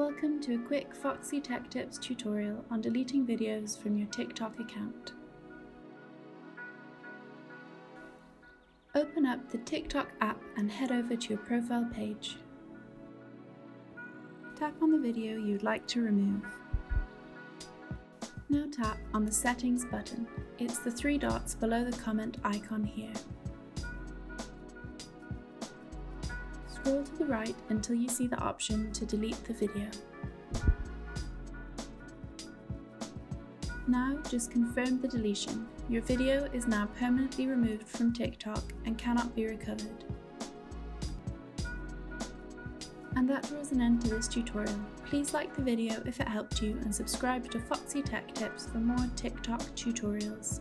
Welcome to a quick Foxy Tech Tips tutorial on deleting videos from your TikTok account. Open up the TikTok app and head over to your profile page. Tap on the video you'd like to remove. Now tap on the Settings button. It's the three dots below the comment icon here. Scroll to the right until you see the option to delete the video. Now just confirm the deletion. Your video is now permanently removed from TikTok and cannot be recovered. And that draws an end to this tutorial. Please like the video if it helped you and subscribe to Foxy Tech Tips for more TikTok tutorials.